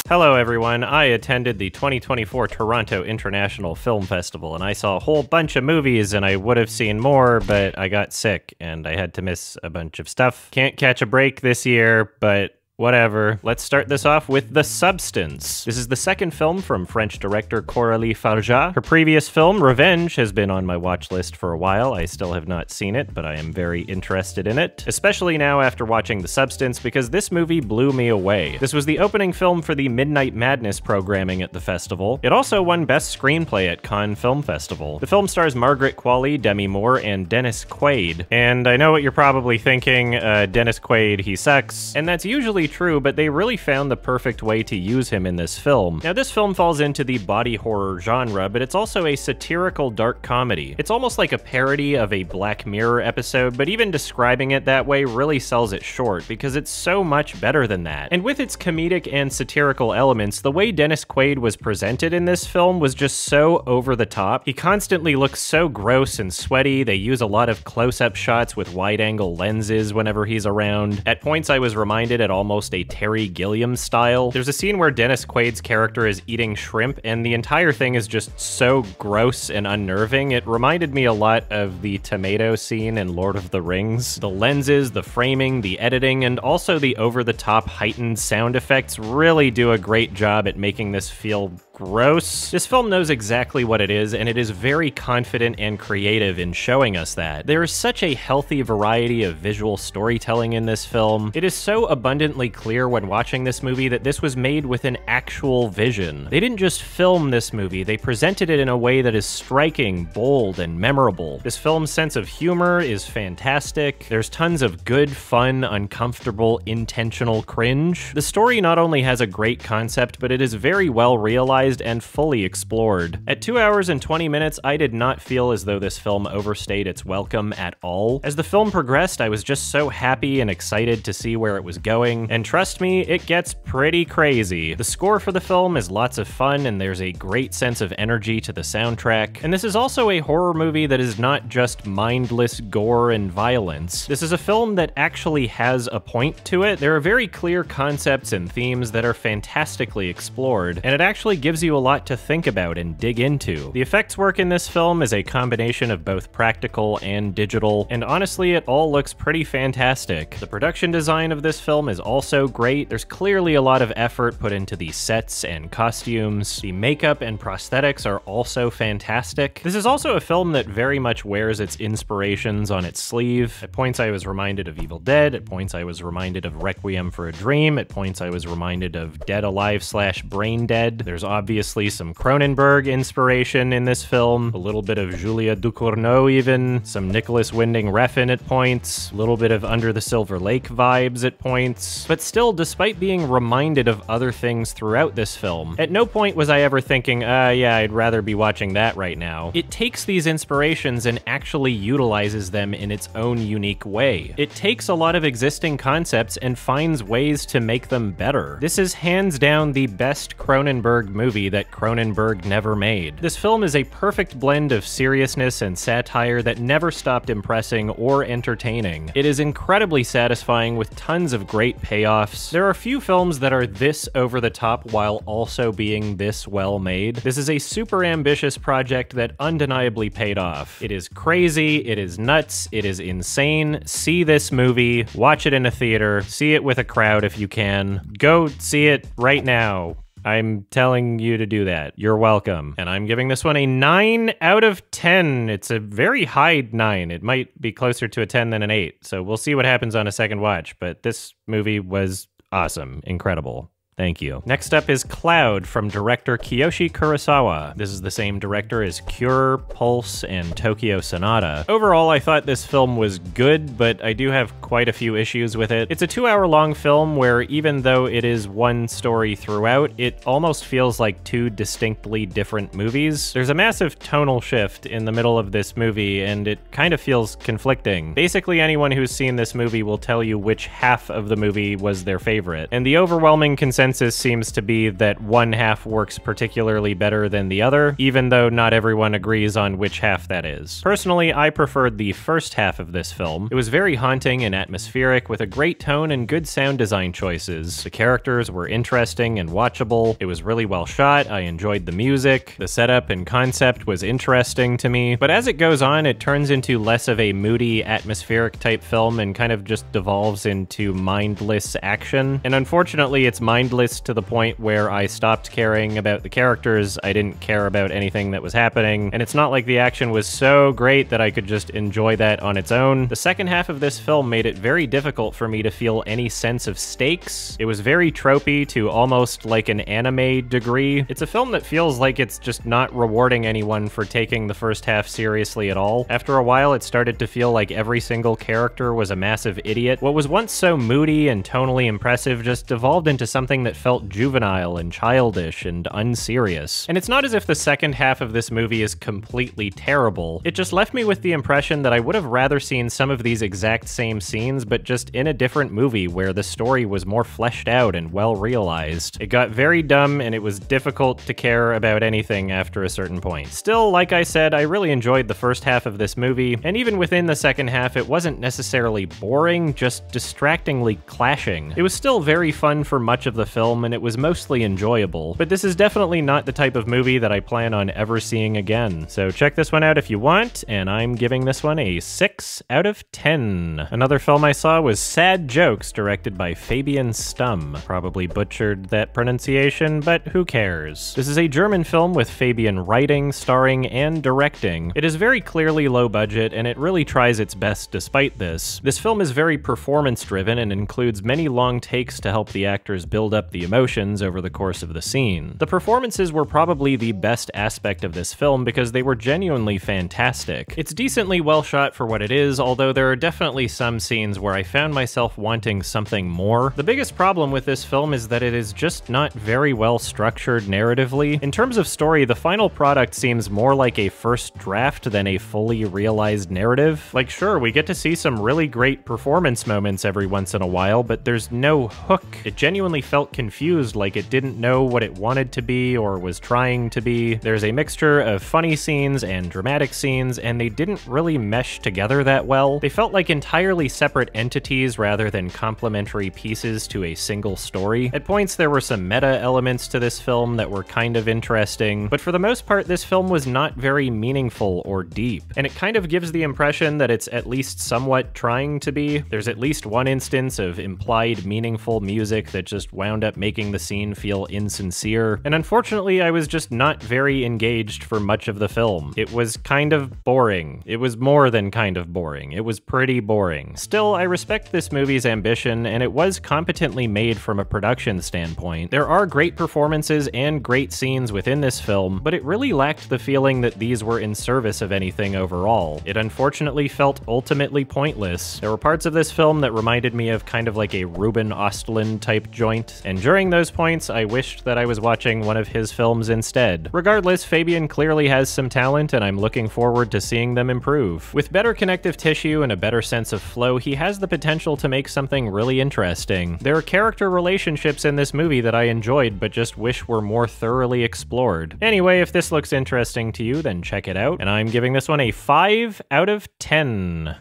Hello everyone, I attended the 2024 Toronto International Film Festival and I saw a whole bunch of movies and I would have seen more, but I got sick and I had to miss a bunch of stuff. Can't catch a break this year, but whatever. Let's start this off with The Substance. This is the second film from French director Coralie Farjat. Her previous film, Revenge, has been on my watch list for a while. I still have not seen it, but I am very interested in it, especially now after watching The Substance, because this movie blew me away. This was the opening film for the Midnight Madness programming at the festival. It also won Best Screenplay at Cannes Film Festival. The film stars Margaret Qualley, Demi Moore, and Dennis Quaid. And I know what you're probably thinking, Dennis Quaid, he sucks. And that's usually true, but they really found the perfect way to use him in this film. Now, this film falls into the body horror genre, but it's also a satirical dark comedy. It's almost like a parody of a Black Mirror episode, but even describing it that way really sells it short, because it's so much better than that. And with its comedic and satirical elements, the way Dennis Quaid was presented in this film was just so over the top. He constantly looks so gross and sweaty. They use a lot of close-up shots with wide-angle lenses whenever he's around. At points, I was reminded at almost a Terry Gilliam style. There's a scene where Dennis Quaid's character is eating shrimp, and the entire thing is just so gross and unnerving. It reminded me a lot of the tomato scene in Lord of the Rings. The lenses, the framing, the editing, and also the over-the-top heightened sound effects really do a great job at making this feel gross. This film knows exactly what it is, and it is very confident and creative in showing us that. There is such a healthy variety of visual storytelling in this film. It is so abundantly clear when watching this movie that this was made with an actual vision. They didn't just film this movie, they presented it in a way that is striking, bold, and memorable. This film's sense of humor is fantastic. There's tons of good, fun, uncomfortable, intentional cringe. The story not only has a great concept, but it is very well realized and fully explored. At 2 hours and 20 minutes, I did not feel as though this film overstayed its welcome at all. As the film progressed, I was just so happy and excited to see where it was going, and trust me, it gets pretty crazy. The score for the film is lots of fun, and there's a great sense of energy to the soundtrack, and this is also a horror movie that is not just mindless gore and violence. This is a film that actually has a point to it. There are very clear concepts and themes that are fantastically explored, and it actually gives you a lot to think about and dig into. The effects work in this film is a combination of both practical and digital, and honestly, it all looks pretty fantastic. The production design of this film is also great. There's clearly a lot of effort put into the sets and costumes. The makeup and prosthetics are also fantastic. This is also a film that very much wears its inspirations on its sleeve. At points I was reminded of Evil Dead, at points I was reminded of Requiem for a Dream, at points I was reminded of Dead Alive / Brain Dead. There's obviously some Cronenberg inspiration in this film, a little bit of Julia Ducournau even, some Nicholas Winding Refn at points, a little bit of Under the Silver Lake vibes at points, but still, despite being reminded of other things throughout this film, at no point was I ever thinking, yeah, I'd rather be watching that right now. It takes these inspirations and actually utilizes them in its own unique way. It takes a lot of existing concepts and finds ways to make them better. This is hands down the best Cronenberg movie that Cronenberg never made. This film is a perfect blend of seriousness and satire that never stopped impressing or entertaining. It is incredibly satisfying with tons of great payoffs. There are few films that are this over the top while also being this well made. This is a super ambitious project that undeniably paid off. It is crazy, it is nuts, it is insane. See this movie, watch it in a theater, see it with a crowd if you can. Go see it right now. I'm telling you to do that. You're welcome. And I'm giving this one a 9 out of 10. It's a very high 9. It might be closer to a 10 than an 8. So we'll see what happens on a second watch. But this movie was awesome. Incredible. Thank you. Next up is Cloud from director Kiyoshi Kurosawa. This is the same director as Cure, Pulse, and Tokyo Sonata. Overall, I thought this film was good, but I do have quite a few issues with it. It's a 2-hour-long film where even though it is one story throughout, it almost feels like two distinctly different movies. There's a massive tonal shift in the middle of this movie, and it kind of feels conflicting. Basically, anyone who's seen this movie will tell you which half of the movie was their favorite, and the overwhelming consensus consensus seems to be that one half works particularly better than the other, even though not everyone agrees on which half that is. Personally, I preferred the first half of this film. It was very haunting and atmospheric, with a great tone and good sound design choices. The characters were interesting and watchable. It was really well shot. I enjoyed the music. The setup and concept was interesting to me. But as it goes on, it turns into less of a moody, atmospheric type film and kind of just devolves into mindless action. And unfortunately, it's mindless to the point where I stopped caring about the characters. I didn't care about anything that was happening. And it's not like the action was so great that I could just enjoy that on its own. The second half of this film made it very difficult for me to feel any sense of stakes. It was very tropey to almost like an anime degree. It's a film that feels like it's just not rewarding anyone for taking the first half seriously at all. After a while, it started to feel like every single character was a massive idiot. What was once so moody and tonally impressive just devolved into something that felt juvenile and childish and unserious. And it's not as if the second half of this movie is completely terrible. It just left me with the impression that I would have rather seen some of these exact same scenes, but just in a different movie where the story was more fleshed out and well realized. It got very dumb, and it was difficult to care about anything after a certain point. Still, like I said, I really enjoyed the first half of this movie, and even within the second half, it wasn't necessarily boring, just distractingly clashing. It was still very fun for much of the film, and it was mostly enjoyable, but this is definitely not the type of movie that I plan on ever seeing again. So check this one out if you want, and I'm giving this one a 6 out of 10. Another film I saw was Sad Jokes, directed by Fabian Stumm. Probably butchered that pronunciation, but who cares? This is a German film with Fabian writing, starring, and directing. It is very clearly low budget, and it really tries its best despite this. This film is very performance-driven and includes many long takes to help the actors build up the emotions over the course of the scene. The performances were probably the best aspect of this film because they were genuinely fantastic. It's decently well shot for what it is, although there are definitely some scenes where I found myself wanting something more. The biggest problem with this film is that it is just not very well structured narratively. In terms of story, the final product seems more like a first draft than a fully realized narrative. Like, sure, we get to see some really great performance moments every once in a while, but there's no hook. It genuinely felt confused, like it didn't know what it wanted to be or was trying to be. There's a mixture of funny scenes and dramatic scenes, and they didn't really mesh together that well. They felt like entirely separate entities rather than complementary pieces to a single story. At points, there were some meta elements to this film that were kind of interesting, but for the most part, this film was not very meaningful or deep, and it kind of gives the impression that it's at least somewhat trying to be. There's at least one instance of implied meaningful music that just wound up making the scene feel insincere, and unfortunately, I was just not very engaged for much of the film. It was kind of boring. It was more than kind of boring. It was pretty boring. Still, I respect this movie's ambition, and it was competently made from a production standpoint. There are great performances and great scenes within this film, but it really lacked the feeling that these were in service of anything overall. It unfortunately felt ultimately pointless. There were parts of this film that reminded me of kind of like a Ruben Östlund type joint, and during those points, I wished that I was watching one of his films instead. Regardless, Fabian clearly has some talent, and I'm looking forward to seeing them improve. With better connective tissue and a better sense of flow, he has the potential to make something really interesting. There are character relationships in this movie that I enjoyed, but just wish were more thoroughly explored. Anyway, if this looks interesting to you, then check it out, and I'm giving this one a 5 out of 10.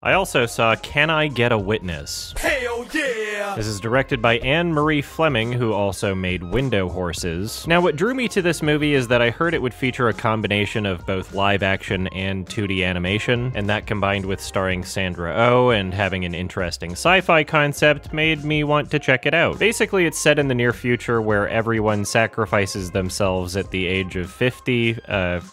I also saw Can I Get a Witness? Hell yeah! This is directed by Anne-Marie Fleming, who also made Window Horses. Now, what drew me to this movie is that I heard it would feature a combination of both live action and 2D animation, and that combined with starring Sandra Oh and having an interesting sci-fi concept made me want to check it out. Basically, it's set in the near future where everyone sacrifices themselves at the age of 50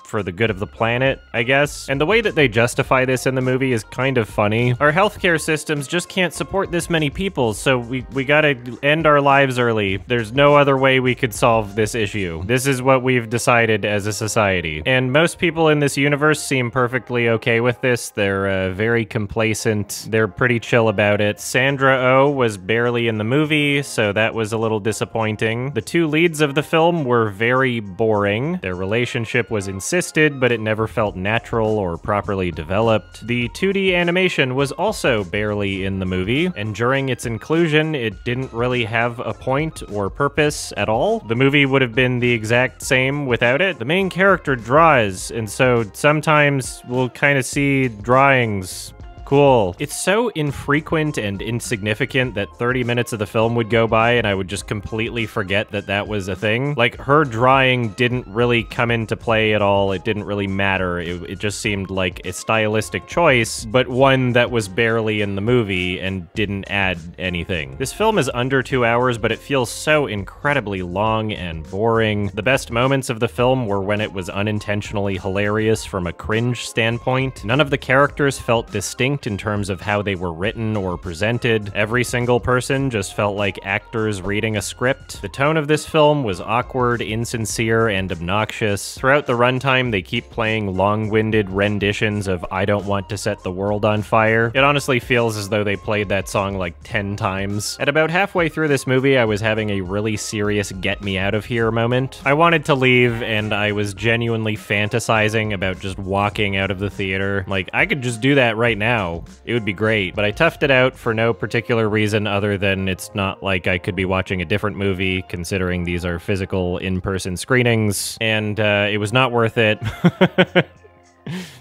for the good of the planet, I guess. And the way that they justify this in the movie is kind of funny. Our healthcare systems just can't support this many people, so we gotta end our lives early. There's no other way we could solve this issue. This is what we've decided as a society. And most people in this universe seem perfectly okay with this. They're very complacent. They're pretty chill about it. Sandra Oh was barely in the movie, so that was a little disappointing. The two leads of the film were very boring. Their relationship was insisted, but it never felt natural or properly developed. The 2D animation was also barely in the movie, and during its inclusion, imagine it didn't really have a point or purpose at all. The movie would have been the exact same without it. The main character draws, and so sometimes we'll kind of see drawings. Cool. It's so infrequent and insignificant that 30 minutes of the film would go by and I would just completely forget that that was a thing. Like, her drawing didn't really come into play at all. It didn't really matter. It just seemed like a stylistic choice, but one that was barely in the movie and didn't add anything. This film is under 2 hours, but it feels so incredibly long and boring. The best moments of the film were when it was unintentionally hilarious from a cringe standpoint. None of the characters felt distinct in terms of how they were written or presented. Every single person just felt like actors reading a script. The tone of this film was awkward, insincere, and obnoxious. Throughout the runtime, they keep playing long-winded renditions of I Don't Want to Set the World on Fire. It honestly feels as though they played that song like 10 times. At about halfway through this movie, I was having a really serious get me out of here moment. I wanted to leave, and I was genuinely fantasizing about just walking out of the theater. Like, I could just do that right now. It would be great, but I toughed it out for no particular reason other than it's not like I could be watching a different movie, considering these are physical in-person screenings, and it was not worth it.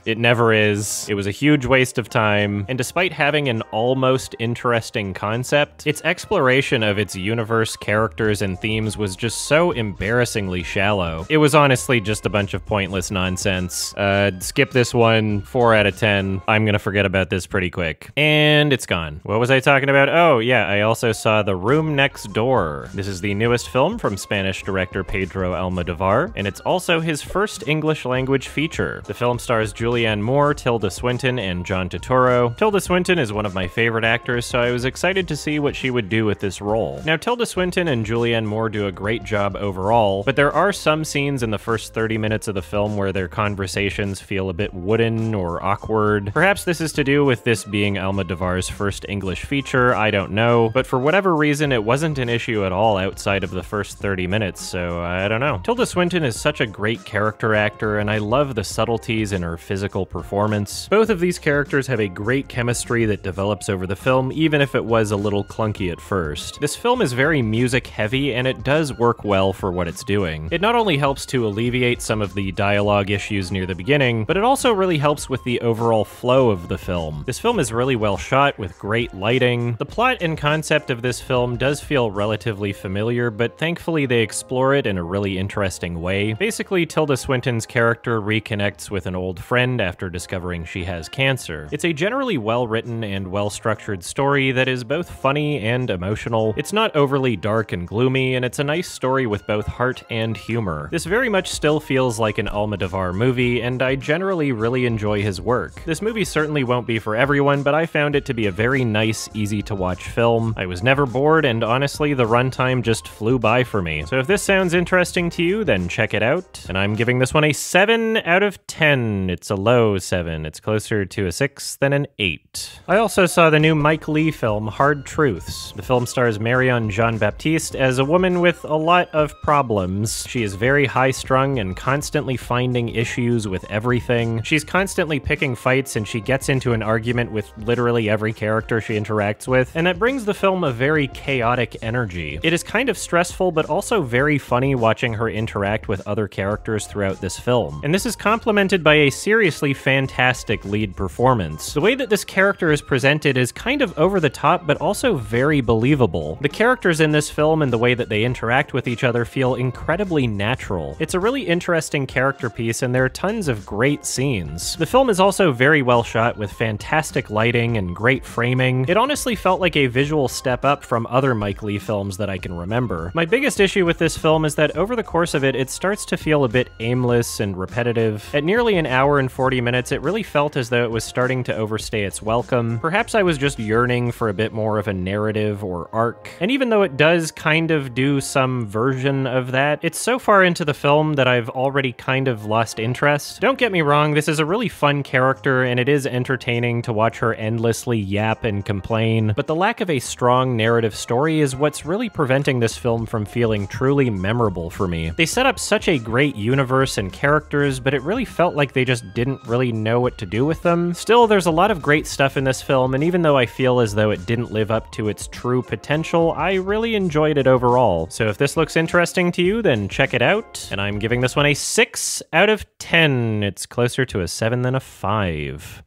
It never is. It was a huge waste of time, and despite having an almost interesting concept, its exploration of its universe, characters, and themes was just so embarrassingly shallow. It was honestly just a bunch of pointless nonsense. Skip this one, 4 out of 10. I'm gonna forget about this pretty quick. And it's gone. What was I talking about? Oh, yeah, I also saw The Room Next Door. This is the newest film from Spanish director Pedro Almodovar, and it's also his first English-language feature. The film stars Julianne Moore, Tilda Swinton, and John Turturro. Tilda Swinton is one of my favorite actors, so I was excited to see what she would do with this role. Now, Tilda Swinton and Julianne Moore do a great job overall, but there are some scenes in the first 30 minutes of the film where their conversations feel a bit wooden or awkward. Perhaps this is to do with this being Almodovar's first English feature, I don't know, but for whatever reason, it wasn't an issue at all outside of the first 30 minutes, so I don't know. Tilda Swinton is such a great character actor, and I love the subtleties in her physical performance. Both of these characters have a great chemistry that develops over the film, even if it was a little clunky at first. This film is very music heavy, and it does work well for what it's doing. It not only helps to alleviate some of the dialogue issues near the beginning, but it also really helps with the overall flow of the film. This film is really well shot with great lighting. The plot and concept of this film does feel relatively familiar, but thankfully they explore it in a really interesting way. Basically, Tilda Swinton's character reconnects with an old friend after discovering she has cancer. It's a generally well-written and well-structured story that is both funny and emotional. It's not overly dark and gloomy, and it's a nice story with both heart and humor. This very much still feels like an Almodovar movie, and I generally really enjoy his work. This movie certainly won't be for everyone, but I found it to be a very nice, easy-to-watch film. I was never bored, and honestly, the runtime just flew by for me. So if this sounds interesting to you, then check it out. And I'm giving this one a 7 out of 10. It's a low 7. It's closer to a 6 than an 8. I also saw the new Mike Leigh film, Hard Truths. The film stars Marion Jean-Baptiste as a woman with a lot of problems. She is very high-strung and constantly finding issues with everything. She's constantly picking fights, and she gets into an argument with literally every character she interacts with, and that brings the film a very chaotic energy. It is kind of stressful, but also very funny watching her interact with other characters throughout this film. And this is complemented by a seriously fantastic lead performance. The way that this character is presented is kind of over the top, but also very believable. The characters in this film and the way that they interact with each other feel incredibly natural. It's a really interesting character piece, and there are tons of great scenes. The film is also very well shot with fantastic lighting and great framing. It honestly felt like a visual step up from other Mike Leigh films that I can remember. My biggest issue with this film is that over the course of it, it starts to feel a bit aimless and repetitive. At nearly an hour and 40 minutes, it really felt as though it was starting to overstay its welcome. Perhaps I was just yearning for a bit more of a narrative or arc. And even though it does kind of do some version of that, it's so far into the film that I've already kind of lost interest. Don't get me wrong, this is a really fun character, and it is entertaining to watch her endlessly yap and complain, but the lack of a strong narrative story is what's really preventing this film from feeling truly memorable for me. They set up such a great universe and characters, but it really felt like they just didn't really know what to do with them. Still, there's a lot of great stuff in this film, and even though I feel as though it didn't live up to its true potential, I really enjoyed it overall. So if this looks interesting to you, then check it out. And I'm giving this one a 6 out of 10. It's closer to a 7 than a 5.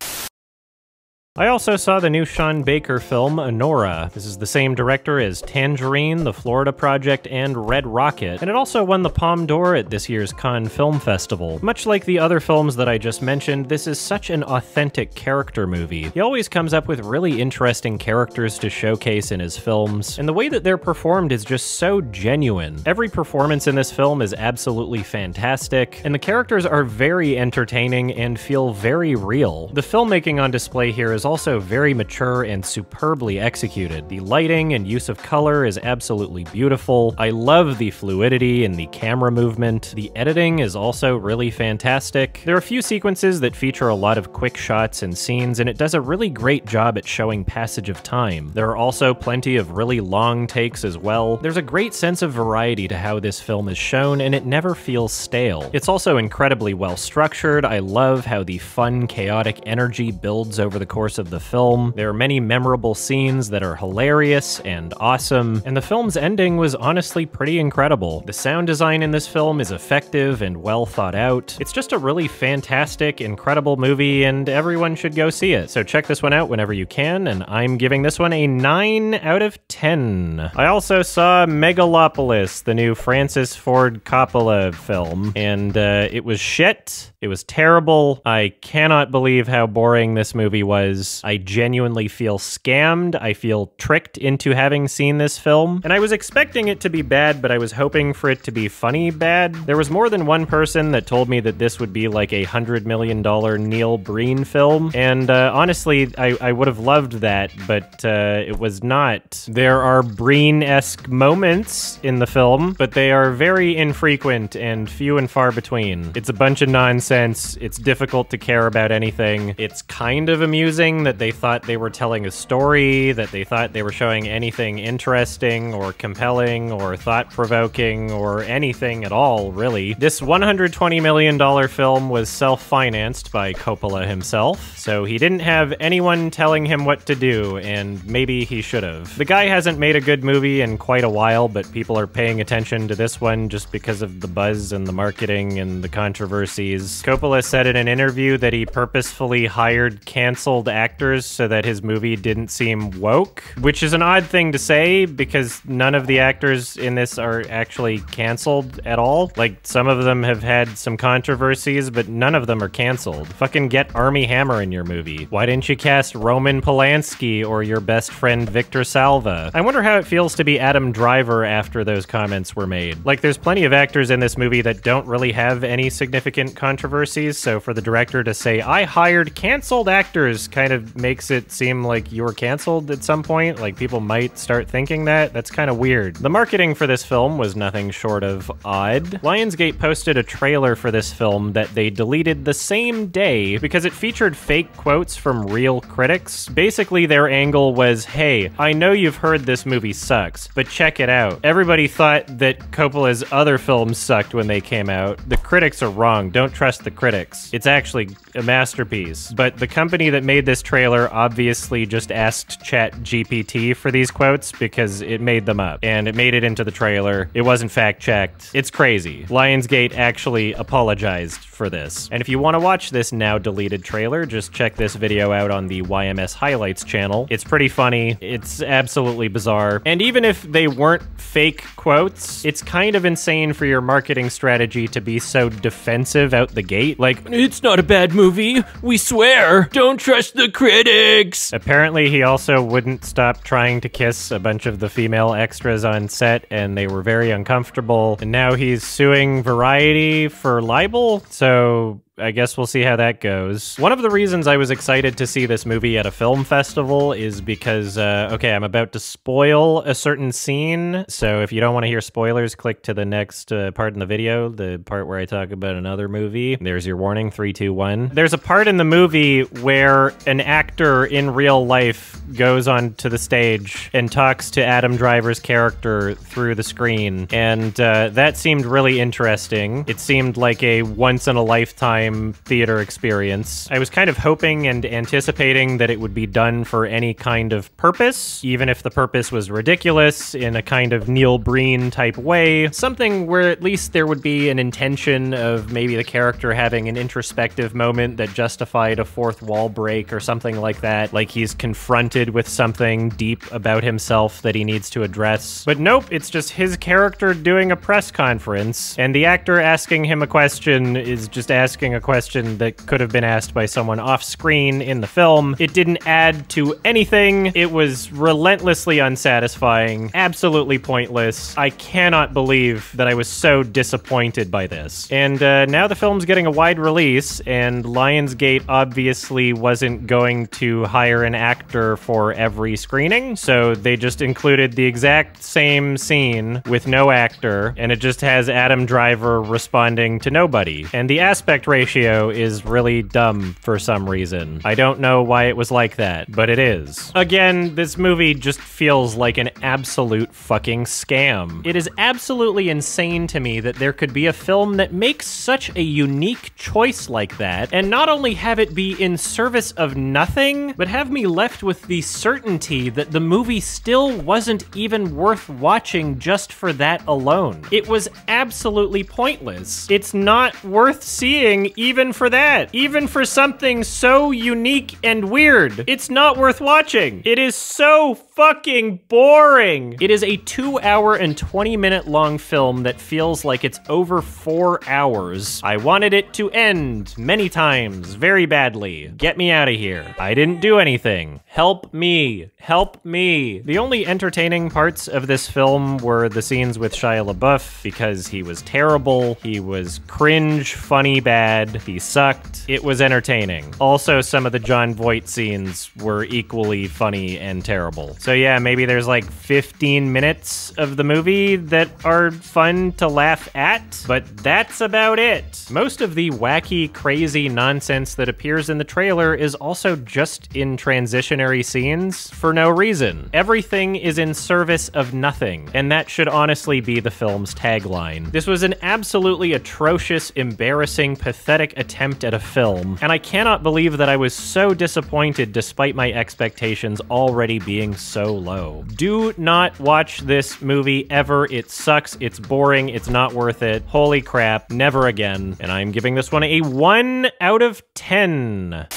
I also saw the new Sean Baker film, Anora. This is the same director as Tangerine, The Florida Project, and Red Rocket, and it also won the Palme d'Or at this year's Cannes Film Festival. Much like the other films that I just mentioned, this is such an authentic character movie. He always comes up with really interesting characters to showcase in his films, and the way that they're performed is just so genuine. Every performance in this film is absolutely fantastic, and the characters are very entertaining and feel very real. The filmmaking on display here is also very mature and superbly executed. The lighting and use of color is absolutely beautiful. I love the fluidity and the camera movement. The editing is also really fantastic. There are a few sequences that feature a lot of quick shots and scenes, and it does a really great job at showing passage of time. There are also plenty of really long takes as well. There's a great sense of variety to how this film is shown, and it never feels stale. It's also incredibly well structured. I love how the fun, chaotic energy builds over the course of the film. There are many memorable scenes that are hilarious and awesome, and the film's ending was honestly pretty incredible. The sound design in this film is effective and well thought out. It's just a really fantastic, incredible movie, and everyone should go see it. So check this one out whenever you can, and I'm giving this one a 9 out of 10. I also saw Megalopolis, the new Francis Ford Coppola film, and it was shit. It was terrible. I cannot believe how boring this movie was. I genuinely feel scammed. I feel tricked into having seen this film. And I was expecting it to be bad, but I was hoping for it to be funny bad. There was more than one person that told me that this would be like a $100 million Neil Breen film. And honestly, I would have loved that, but it was not. There are Breen-esque moments in the film, but they are very infrequent and few and far between. It's a bunch of nonsense. It's difficult to care about anything. It's kind of amusing that they thought they were telling a story, that they thought they were showing anything interesting or compelling or thought-provoking or anything at all, really. This $120 million film was self-financed by Coppola himself, so he didn't have anyone telling him what to do, and maybe he should have. The guy hasn't made a good movie in quite a while, but people are paying attention to this one just because of the buzz and the marketing and the controversies. Coppola said in an interview that he purposefully hired canceled actors so that his movie didn't seem woke, which is an odd thing to say because none of the actors in this are actually canceled at all. Like, some of them have had some controversies, but none of them are canceled. Fucking get Armie Hammer in your movie. Why didn't you cast Roman Polanski or your best friend Victor Salva? I wonder how it feels to be Adam Driver after those comments were made. Like, there's plenty of actors in this movie that don't really have any significant controversies, so for the director to say, I hired canceled actors, kind of makes it seem like you were canceled at some point. Like, people might start thinking that. That's kind of weird. The marketing for this film was nothing short of odd. Lionsgate posted a trailer for this film that they deleted the same day because it featured fake quotes from real critics. Basically, their angle was, hey, I know you've heard this movie sucks, but check it out. Everybody thought that Coppola's other films sucked when they came out. The critics are wrong. Don't trust the critics. It's actually a masterpiece. But the company that made this trailer obviously just asked ChatGPT for these quotes because it made them up, and it made it into the trailer. It wasn't fact-checked. It's crazy. Lionsgate actually apologized for this. And if you want to watch this now deleted trailer, just check this video out on the YMS Highlights channel. It's pretty funny. It's absolutely bizarre. And even if they weren't fake quotes, it's kind of insane for your marketing strategy to be so defensive out the gate. Like, it's not a bad movie. We swear. Don't trust the critics. Apparently, he also wouldn't stop trying to kiss a bunch of the female extras on set, and they were very uncomfortable. And now he's suing Variety for libel, so I guess we'll see how that goes. One of the reasons I was excited to see this movie at a film festival is because, okay, I'm about to spoil a certain scene, so if you don't want to hear spoilers, click to the next part in the video, the part where I talk about another movie. There's your warning, 3, 2, 1. There's a part in the movie where an actor in real life goes onto the stage and talks to Adam Driver's character through the screen, and that seemed really interesting. It seemed like a once-in-a-lifetime time theater experience. I was kind of hoping and anticipating that it would be done for any kind of purpose, even if the purpose was ridiculous in a kind of Neil Breen type way. Something where at least there would be an intention of maybe the character having an introspective moment that justified a fourth wall break or something like that, like he's confronted with something deep about himself that he needs to address. But nope, it's just his character doing a press conference, and the actor asking him a question is just asking a question that could have been asked by someone off screen in the film. It didn't add to anything. It was relentlessly unsatisfying, absolutely pointless. I cannot believe that I was so disappointed by this. And now the film's getting a wide release, and Lionsgate obviously wasn't going to hire an actor for every screening, so they just included the exact same scene with no actor, and it just has Adam Driver responding to nobody. And the aspect ratio is really dumb for some reason. I don't know why it was like that, but it is. Again, this movie just feels like an absolute fucking scam. It is absolutely insane to me that there could be a film that makes such a unique choice like that, and not only have it be in service of nothing, but have me left with the certainty that the movie still wasn't even worth watching just for that alone. It was absolutely pointless. It's not worth seeing even for that. Even for something so unique and weird. It's not worth watching. It is so fucking boring. It is a 2-hour and 20-minute long film that feels like it's over 4 hours. I wanted it to end many times, very badly. Get me out of here. I didn't do anything. Help me. Help me. The only entertaining parts of this film were the scenes with Shia LaBeouf, because he was terrible, he was cringe, funny, bad, he sucked. It was entertaining. Also, some of the Jon Voight scenes were equally funny and terrible. So yeah, maybe there's like 15 minutes of the movie that are fun to laugh at, but that's about it. Most of the wacky, crazy nonsense that appears in the trailer is also just in transitionary scenes for no reason. Everything is in service of nothing, and that should honestly be the film's tagline. This was an absolutely atrocious, embarrassing, pathetic attempt at a film, and I cannot believe that I was so disappointed despite my expectations already being so low. Do not watch this movie ever. It sucks, it's boring, it's not worth it. Holy crap, never again. And I'm giving this one a 1 out of 10.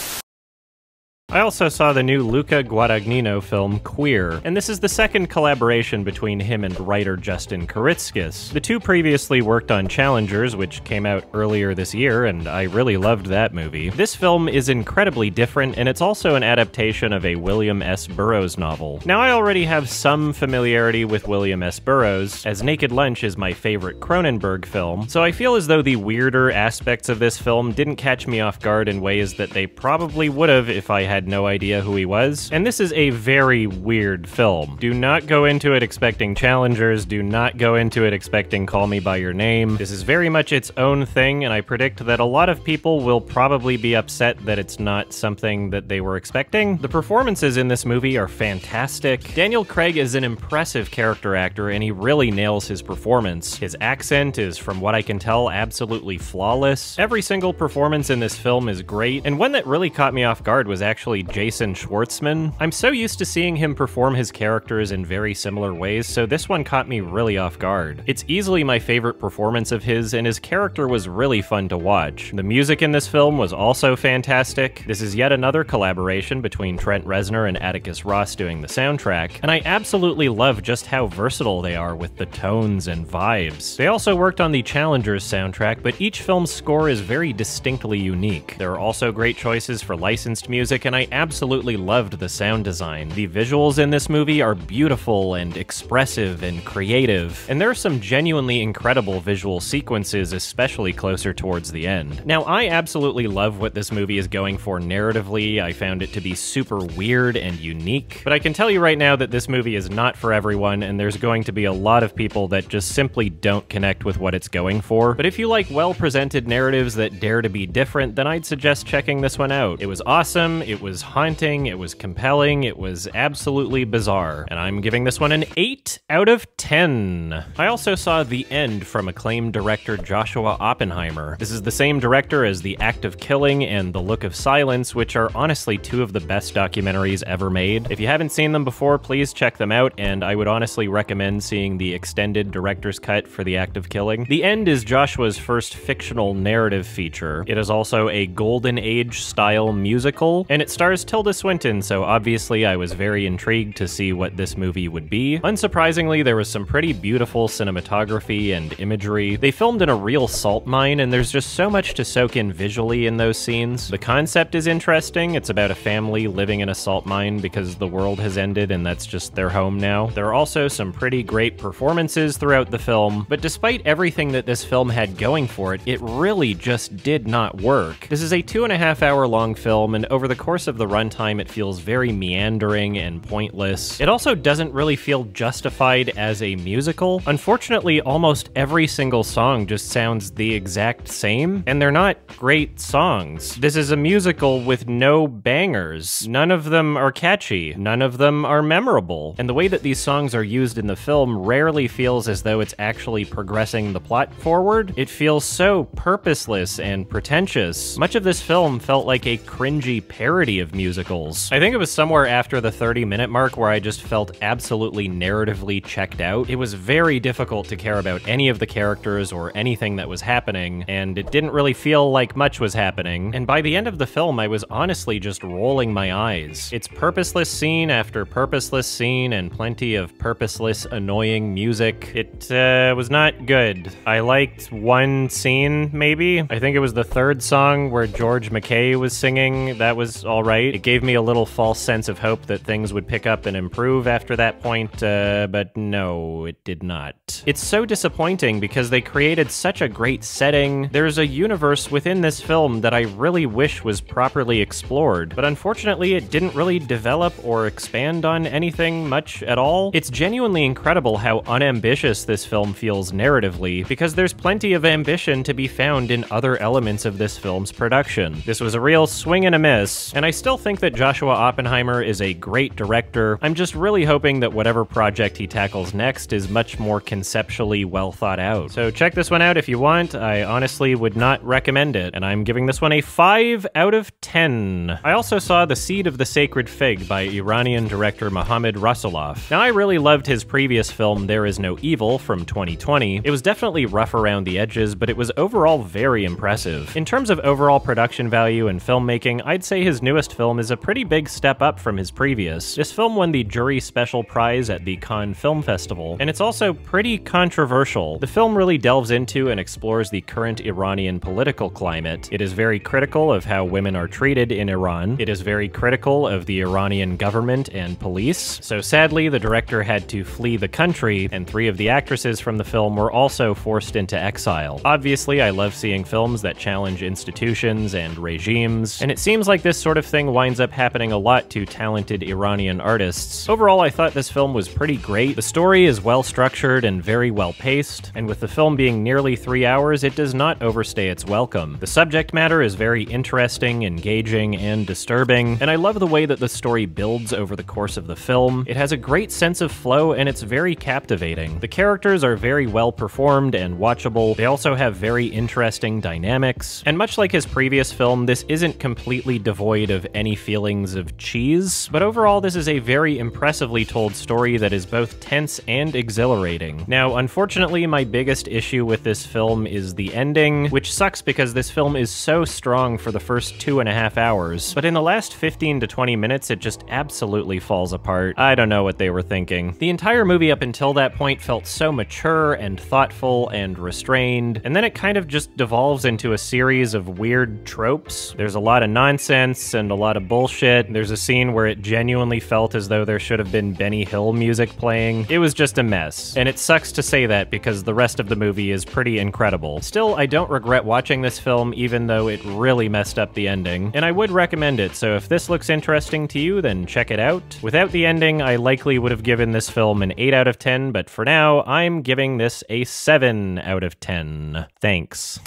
I also saw the new Luca Guadagnino film, Queer, and this is the second collaboration between him and writer Justin Kuritzkis. The two previously worked on Challengers, which came out earlier this year, and I really loved that movie. This film is incredibly different, and it's also an adaptation of a William S. Burroughs novel. Now, I already have some familiarity with William S. Burroughs, as Naked Lunch is my favorite Cronenberg film, so I feel as though the weirder aspects of this film didn't catch me off guard in ways that they probably would have if I had no idea who he was. And this is a very weird film. Do not go into it expecting Challengers, do not go into it expecting Call Me By Your Name. This is very much its own thing, and I predict that a lot of people will probably be upset that it's not something that they were expecting. The performances in this movie are fantastic. Daniel Craig is an impressive character actor, and he really nails his performance. His accent is, from what I can tell, absolutely flawless. Every single performance in this film is great, and one that really caught me off guard was actually Jason Schwartzman. I'm so used to seeing him perform his characters in very similar ways, so this one caught me really off guard. It's easily my favorite performance of his, and his character was really fun to watch. The music in this film was also fantastic. This is yet another collaboration between Trent Reznor and Atticus Ross doing the soundtrack, and I absolutely love just how versatile they are with the tones and vibes. They also worked on the Challengers soundtrack, but each film's score is very distinctly unique. There are also great choices for licensed music, and I absolutely loved the sound design. The visuals in this movie are beautiful and expressive and creative, and there are some genuinely incredible visual sequences, especially closer towards the end. Now, I absolutely love what this movie is going for narratively. I found it to be super weird and unique, but I can tell you right now that this movie is not for everyone, and there's going to be a lot of people that just simply don't connect with what it's going for. But if you like well-presented narratives that dare to be different, then I'd suggest checking this one out. It was awesome, it was haunting, it was compelling, it was absolutely bizarre. And I'm giving this one an 8 out of 10. I also saw The End from acclaimed director Joshua Oppenheimer. This is the same director as The Act of Killing and The Look of Silence, which are honestly two of the best documentaries ever made. If you haven't seen them before, please check them out, and I would honestly recommend seeing the extended director's cut for The Act of Killing. The End is Joshua's first fictional narrative feature. It is also a Golden Age-style musical, and it stars Tilda Swinton, so obviously I was very intrigued to see what this movie would be. Unsurprisingly, there was some pretty beautiful cinematography and imagery. They filmed in a real salt mine, and there's just so much to soak in visually in those scenes. The concept is interesting. It's about a family living in a salt mine because the world has ended and that's just their home now. There are also some pretty great performances throughout the film, but despite everything that this film had going for it, it really just did not work. This is a 2.5-hour long film, and over the course of the runtime it feels very meandering and pointless. It also doesn't really feel justified as a musical. Unfortunately, almost every single song just sounds the exact same, and they're not great songs. This is a musical with no bangers. None of them are catchy. None of them are memorable. And the way that these songs are used in the film rarely feels as though it's actually progressing the plot forward. It feels so purposeless and pretentious. Much of this film felt like a cringy parody of musicals. I think it was somewhere after the 30-minute mark where I just felt absolutely narratively checked out. It was very difficult to care about any of the characters or anything that was happening, and it didn't really feel like much was happening. And by the end of the film, I was honestly just rolling my eyes. It's purposeless scene after purposeless scene and plenty of purposeless, annoying music. It was not good. I liked one scene, maybe. I think it was the third song where George McKay was singing. That was all right. It gave me a little false sense of hope that things would pick up and improve after that point, but no, it did not. It's so disappointing because they created such a great setting. There's a universe within this film that I really wish was properly explored, but unfortunately it didn't really develop or expand on anything much at all. It's genuinely incredible how unambitious this film feels narratively, because there's plenty of ambition to be found in other elements of this film's production. This was a real swing and a miss, and I still think that Joshua Oppenheimer is a great director. I'm just really hoping that whatever project he tackles next is much more conceptually well thought out. So check this one out if you want. I honestly would not recommend it, and I'm giving this one a 5 out of 10. I also saw The Seed of the Sacred Fig by Iranian director Mohammad Rasulov. Now, I really loved his previous film There Is No Evil from 2020. It was definitely rough around the edges, but it was overall very impressive. In terms of overall production value and filmmaking, I'd say his newest film is a pretty big step up from his previous. This film won the Jury Special Prize at the Cannes Film Festival, and it's also pretty controversial. The film really delves into and explores the current Iranian political climate. It is very critical of how women are treated in Iran. It is very critical of the Iranian government and police. So sadly, the director had to flee the country, and 3 of the actresses from the film were also forced into exile. Obviously, I love seeing films that challenge institutions and regimes, and it seems like this sort of thing winds up happening a lot to talented Iranian artists. Overall, I thought this film was pretty great. The story is well structured and very well paced, and with the film being nearly 3 hours, it does not overstay its welcome. The subject matter is very interesting, engaging, and disturbing, and I love the way that the story builds over the course of the film. It has a great sense of flow, and it's very captivating. The characters are very well performed and watchable. They also have very interesting dynamics, and much like his previous film, this isn't completely devoid of any feelings of cheese, but overall this is a very impressively told story that is both tense and exhilarating. Now, unfortunately, my biggest issue with this film is the ending, which sucks because this film is so strong for the first 2.5 hours, but in the last 15 to 20 minutes it just absolutely falls apart. I don't know what they were thinking. The entire movie up until that point felt so mature and thoughtful and restrained, and then it kind of just devolves into a series of weird tropes. There's a lot of nonsense and a lot of bullshit. There's a scene where it genuinely felt as though there should have been Benny Hill music playing. It was just a mess, and it sucks to say that because the rest of the movie is pretty incredible. Still, I don't regret watching this film even though it really messed up the ending, and I would recommend it, so if this looks interesting to you, then check it out. Without the ending, I likely would have given this film an 8 out of 10, but for now, I'm giving this a 7 out of 10. Thanks.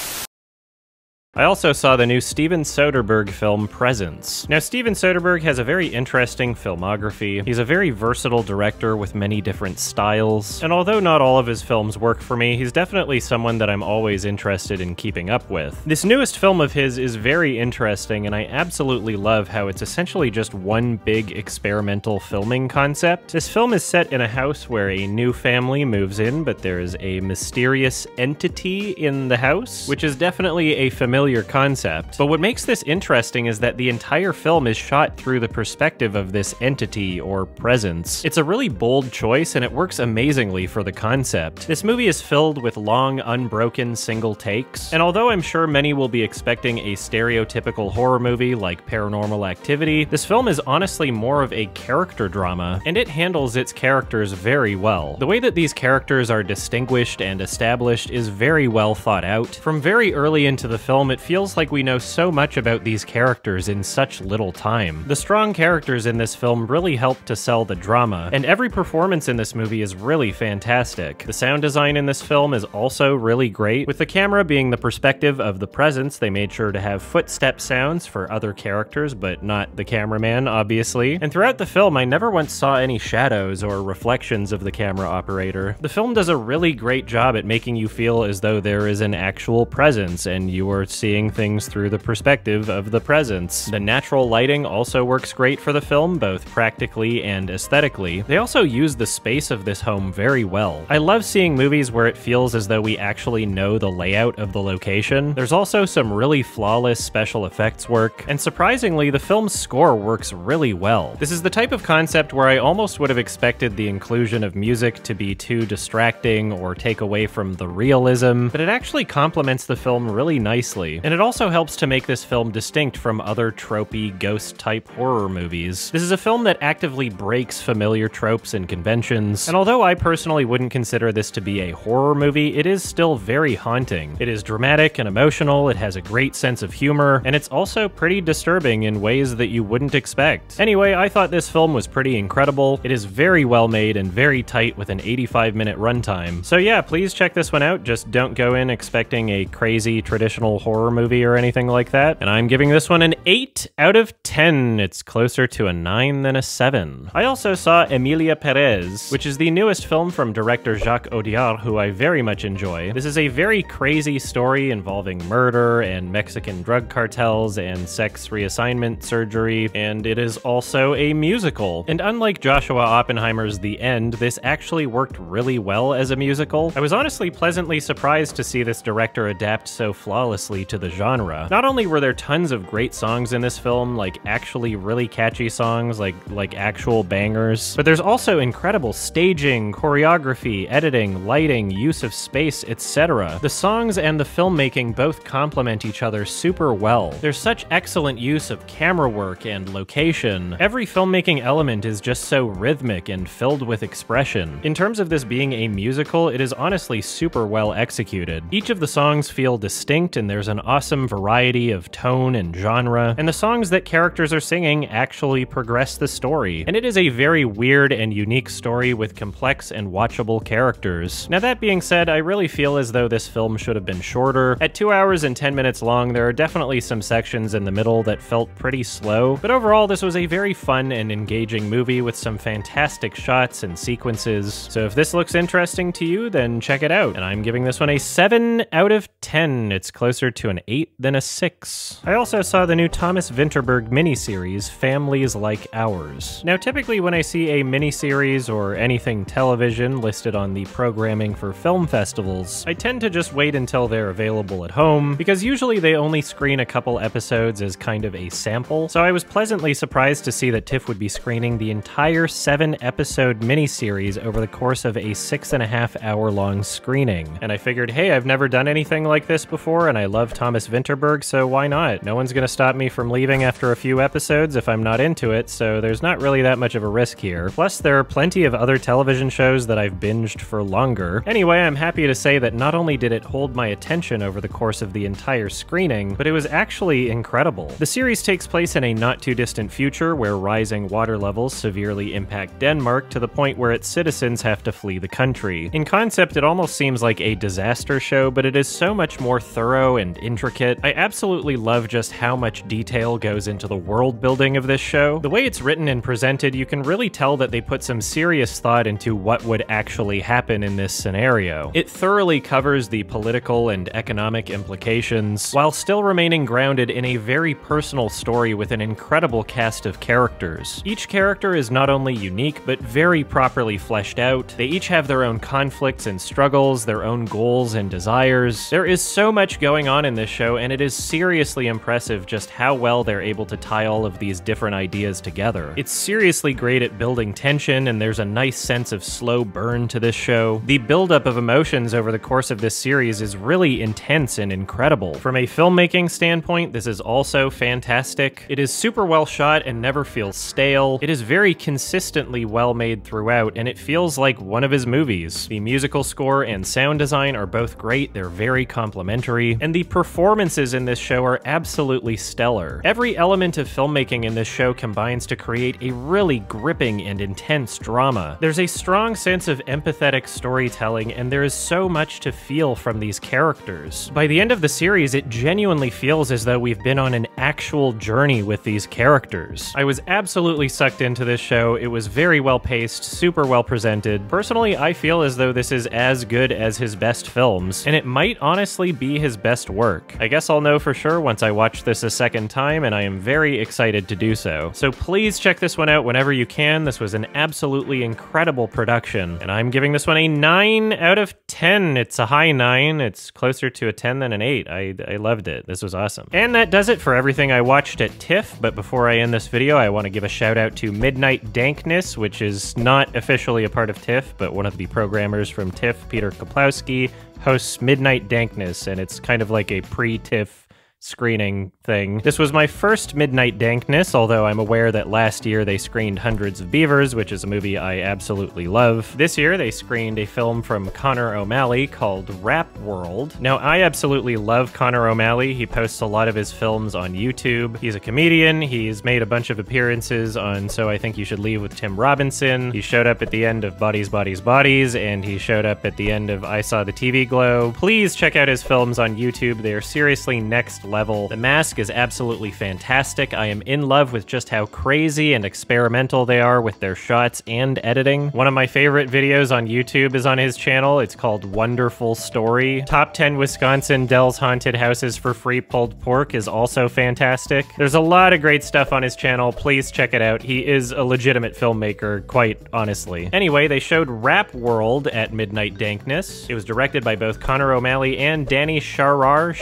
I also saw the new Steven Soderbergh film Presence. Now, Steven Soderbergh has a very interesting filmography. He's a very versatile director with many different styles, and although not all of his films work for me, he's definitely someone that I'm always interested in keeping up with. This newest film of his is very interesting, and I absolutely love how it's essentially just one big experimental filming concept. This film is set in a house where a new family moves in, but there's a mysterious entity in the house, which is definitely a familiar concept. But what makes this interesting is that the entire film is shot through the perspective of this entity or presence. It's a really bold choice, and it works amazingly for the concept. This movie is filled with long, unbroken single takes, and although I'm sure many will be expecting a stereotypical horror movie like Paranormal Activity, this film is honestly more of a character drama, and it handles its characters very well. The way that these characters are distinguished and established is very well thought out. From very early into the film, it feels like we know so much about these characters in such little time. The strong characters in this film really help to sell the drama, and every performance in this movie is really fantastic. The sound design in this film is also really great. With the camera being the perspective of the presence, they made sure to have footstep sounds for other characters, but not the cameraman, obviously. And throughout the film, I never once saw any shadows or reflections of the camera operator. The film does a really great job at making you feel as though there is an actual presence, and you are seeing things through the perspective of the presence. The natural lighting also works great for the film, both practically and aesthetically. They also use the space of this home very well. I love seeing movies where it feels as though we actually know the layout of the location. There's also some really flawless special effects work, and surprisingly, the film's score works really well. This is the type of concept where I almost would have expected the inclusion of music to be too distracting or take away from the realism, but it actually complements the film really nicely, and it also helps to make this film distinct from other tropey, ghost-type horror movies. This is a film that actively breaks familiar tropes and conventions, and although I personally wouldn't consider this to be a horror movie, it is still very haunting. It is dramatic and emotional, it has a great sense of humor, and it's also pretty disturbing in ways that you wouldn't expect. Anyway, I thought this film was pretty incredible. It is very well made and very tight with an 85-minute runtime. So yeah, please check this one out. Just don't go in expecting a crazy traditional horror movie or anything like that. And I'm giving this one an 8 out of 10. It's closer to a 9 than a 7. I also saw Emilia Pérez, which is the newest film from director Jacques Audiard, who I very much enjoy. This is a very crazy story involving murder and Mexican drug cartels and sex reassignment surgery, and it is also a musical. And unlike Joshua Oppenheimer's The End, this actually worked really well as a musical. I was honestly pleasantly surprised to see this director adapt so flawlessly to the genre. Not only were there tons of great songs in this film, like actually really catchy songs, like actual bangers, but there's also incredible staging, choreography, editing, lighting, use of space, etc. The songs and the filmmaking both complement each other super well. There's such excellent use of camera work and location. Every filmmaking element is just so rhythmic and filled with expression. In terms of this being a musical, it is honestly super well executed. Each of the songs feel distinct, and there's an awesome variety of tone and genre, and the songs that characters are singing actually progress the story. And it is a very weird and unique story with complex and watchable characters. Now that being said, I really feel as though this film should have been shorter. At 2 hours and 10 minutes long, there are definitely some sections in the middle that felt pretty slow, but overall this was a very fun and engaging movie with some fantastic shots and sequences. So if this looks interesting to you, then check it out. And I'm giving this one a 7 out of 10. It's closer to an 8 than a 6. I also saw the new Thomas Vinterberg miniseries, Families Like Ours. Now typically when I see a miniseries or anything television listed on the programming for film festivals, I tend to just wait until they're available at home, because usually they only screen a couple episodes as kind of a sample. So I was pleasantly surprised to see that TIFF would be screening the entire 7-episode miniseries over the course of a 6.5-hour-long screening. And I figured, hey, I've never done anything like this before, and I love Thomas Vinterberg, so why not? No one's gonna stop me from leaving after a few episodes if I'm not into it, so there's not really that much of a risk here. Plus, there are plenty of other television shows that I've binged for longer. Anyway, I'm happy to say that not only did it hold my attention over the course of the entire screening, but it was actually incredible. The series takes place in a not-too-distant future where rising water levels severely impact Denmark to the point where its citizens have to flee the country. In concept, it almost seems like a disaster show, but it is so much more thorough and intricate. I absolutely love just how much detail goes into the world building of this show. The way it's written and presented, you can really tell that they put some serious thought into what would actually happen in this scenario. It thoroughly covers the political and economic implications, while still remaining grounded in a very personal story with an incredible cast of characters. Each character is not only unique, but very properly fleshed out. They each have their own conflicts and struggles, their own goals and desires. There is so much going on in this show, and it is seriously impressive just how well they're able to tie all of these different ideas together. It's seriously great at building tension, and there's a nice sense of slow burn to this show. The buildup of emotions over the course of this series is really intense and incredible. From a filmmaking standpoint, this is also fantastic. It is super well shot and never feels stale. It is very consistently well made throughout, and it feels like one of his movies. The musical score and sound design are both great, they're very complimentary, and the performances in this show are absolutely stellar. Every element of filmmaking in this show combines to create a really gripping and intense drama. There's a strong sense of empathetic storytelling, and there is so much to feel from these characters. By the end of the series, it genuinely feels as though we've been on an actual journey with these characters. I was absolutely sucked into this show. It was very well paced, super well presented. Personally, I feel as though this is as good as his best films, and it might honestly be his best work. I guess I'll know for sure once I watch this a second time, and I am very excited to do so. So please check this one out whenever you can. This was an absolutely incredible production, and I'm giving this one a 9 out of 10. It's a high 9. It's closer to a 10 than an 8. I loved it. This was awesome. And that does it for everything I watched at TIFF, but before I end this video, I want to give a shout out to Midnight Dankness, which is not officially a part of TIFF, but one of the programmers from TIFF, Peter Kaplowski, hosts Midnight Dankness, and it's kind of like a pre-TIFF screening thing. This was my first Midnight Dankness, although I'm aware that last year they screened Hundreds of Beavers, which is a movie I absolutely love. This year they screened a film from Connor O'Malley called Rap World. Now, I absolutely love Connor O'Malley. He posts a lot of his films on YouTube. He's a comedian. He's made a bunch of appearances on So I Think You Should Leave with Tim Robinson. He showed up at the end of Bodies, Bodies, Bodies, and he showed up at the end of I Saw the TV Glow. Please check out his films on YouTube. They are seriously next level. The Mask is absolutely fantastic. I am in love with just how crazy and experimental they are with their shots and editing. One of my favorite videos on YouTube is on his channel. It's called Wonderful Story. Top 10 Wisconsin Dells Haunted Houses for Free Pulled Pork is also fantastic. There's a lot of great stuff on his channel. Please check it out. He is a legitimate filmmaker, quite honestly. Anyway, they showed Rap World at Midnight Dankness. It was directed by both Connor O'Malley and Danny Sharar.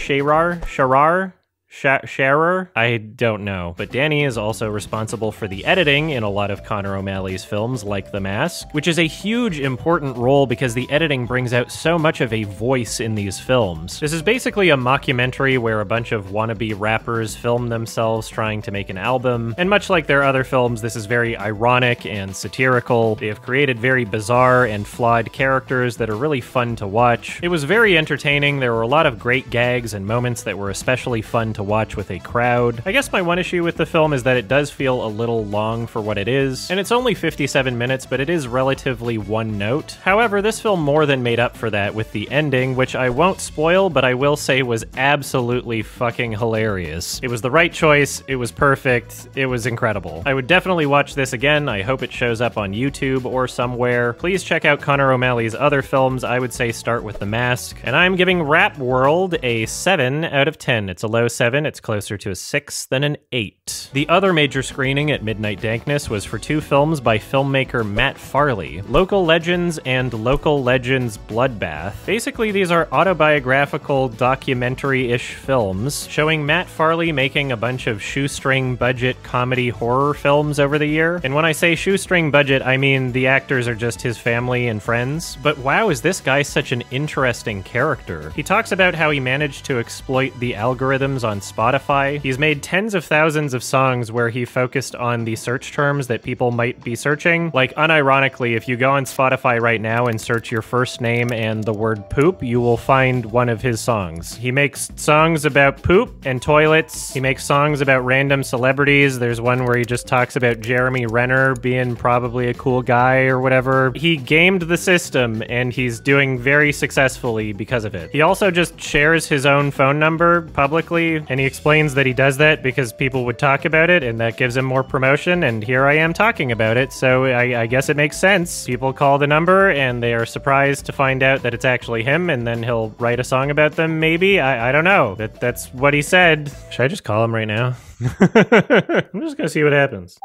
I don't know, but Danny is also responsible for the editing in a lot of Connor O'Malley's films like The Mask, which is a huge important role because the editing brings out so much of a voice in these films. This is basically a mockumentary where a bunch of wannabe rappers film themselves trying to make an album, and much like their other films, this is very ironic and satirical. They have created very bizarre and flawed characters that are really fun to watch. It was very entertaining. There were a lot of great gags and moments that were especially fun to watch with a crowd. I guess my one issue with the film is that it does feel a little long for what it is, and it's only 57 minutes, but it is relatively one note. However, this film more than made up for that with the ending, which I won't spoil, but I will say was absolutely fucking hilarious. It was the right choice, it was perfect, it was incredible. I would definitely watch this again. I hope it shows up on YouTube or somewhere. Please check out Connor O'Malley's other films. I would say start with The Mask, and I'm giving Rap World a 7 out of 10. It's a low 7. It's closer to a 6 than an 8. The other major screening at Midnight Dankness was for two films by filmmaker Matt Farley, Local Legends and Local Legends Bloodbath. Basically, these are autobiographical, documentary-ish films showing Matt Farley making a bunch of shoestring budget comedy horror films over the year. And when I say shoestring budget, I mean the actors are just his family and friends. But wow, is this guy such an interesting character. He talks about how he managed to exploit the algorithms on Spotify. He's made tens of thousands of songs where he focused on the search terms that people might be searching. Like, unironically, if you go on Spotify right now and search your first name and the word poop, you will find one of his songs. He makes songs about poop and toilets. He makes songs about random celebrities. There's one where he just talks about Jeremy Renner being probably a cool guy or whatever. He gamed the system, and he's doing very successfully because of it. He also just shares his own phone number publicly, and he explains that he does that because people would talk about it, and that gives him more promotion, and here I am talking about it, so I guess it makes sense. People call the number, and they are surprised to find out that it's actually him, and then he'll write a song about them, maybe? I don't know. That's what he said. Should I just call him right now? I'm just gonna see what happens.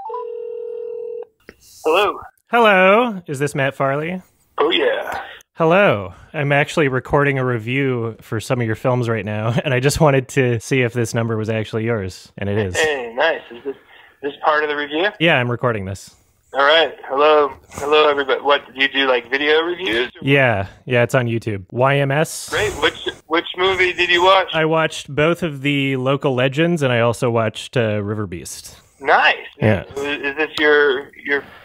Hello. Hello. Is this Matt Farley? Oh, yeah. Hello. I'm actually recording a review for some of your films right now, and I just wanted to see if this number was actually yours, and it is. Hey, nice. Is this part of the review? Yeah, I'm recording this. All right. Hello. Hello, everybody. What, do you do, like, video reviews? Yeah, it's on YouTube. YMS. Great. Which movie did you watch? I watched both of the Local Legends, and I also watched River Beast. Nice. Yeah. Is this your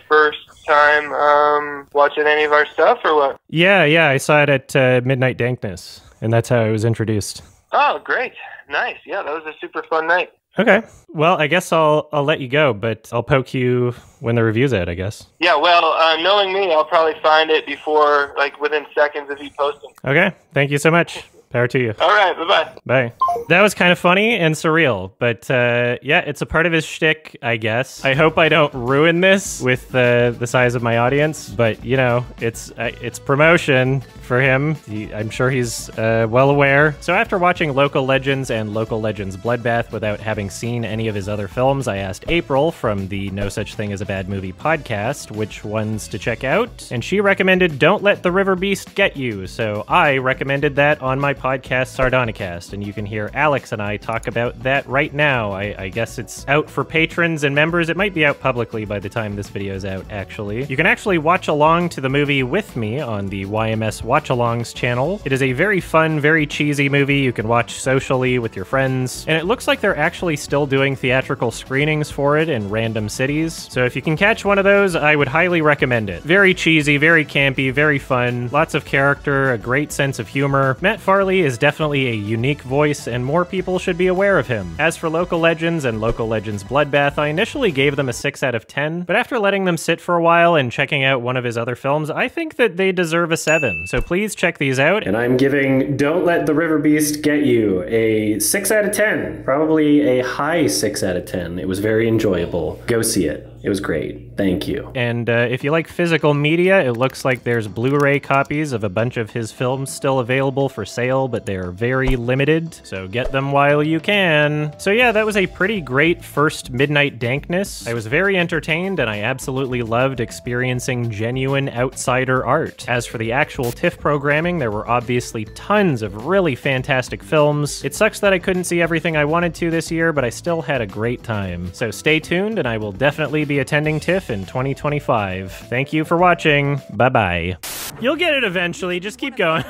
first time watching any of our stuff, or what? Yeah, I saw it at Midnight Dankness, and that's how I was introduced. Oh, great. Nice. Yeah, that was a super fun night. Okay. Well, I guess I'll let you go, but I'll poke you when the review's out, I guess. Yeah, well, knowing me, I'll probably find it before, like, within seconds of you posting. Okay. Thank you so much. Power to you. All right, bye-bye. Bye. That was kind of funny and surreal, but yeah, it's a part of his shtick, I guess. I hope I don't ruin this with the size of my audience, but, you know, it's promotion for him. I'm sure he's well aware. So after watching Local Legends and Local Legends Bloodbath without having seen any of his other films, I asked April from the No Such Thing as a Bad Movie podcast which ones to check out, and she recommended Don't Let the River Beast Get You, so I recommended that on my podcast Sardonicast, and you can hear Alex and I talk about that right now. I guess it's out for patrons and members. It might be out publicly by the time this video is out, actually. You can actually watch along to the movie with me on the YMS Watch-Alongs channel. It is a very fun, very cheesy movie you can watch socially with your friends, and it looks like they're actually still doing theatrical screenings for it in random cities, so if you can catch one of those, I would highly recommend it. Very cheesy, very campy, very fun, lots of character, a great sense of humor. Matt Farley is definitely a unique voice, and more people should be aware of him. As for Local Legends and Local Legends Bloodbath, I initially gave them a 6 out of 10, but after letting them sit for a while and checking out one of his other films, I think that they deserve a 7. So please check these out. And I'm giving Don't Let the River Beast Get You a 6 out of 10. Probably a high 6 out of 10. It was very enjoyable. Go see it. It was great. Thank you. And if you like physical media, it looks like there's Blu-ray copies of a bunch of his films still available for sale, but they're very limited, so get them while you can. So yeah, that was a pretty great first Midnight Dankness. I was very entertained, and I absolutely loved experiencing genuine outsider art. As for the actual TIFF programming, there were obviously tons of really fantastic films. It sucks that I couldn't see everything I wanted to this year, but I still had a great time. So stay tuned, and I will definitely be attending TIFF in 2025. Thank you for watching. Bye-bye. You'll get it eventually. Just keep going.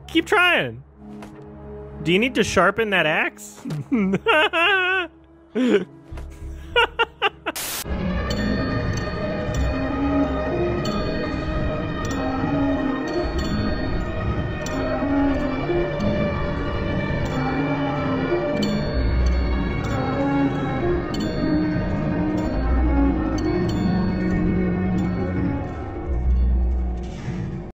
Keep trying. Do you need to sharpen that axe?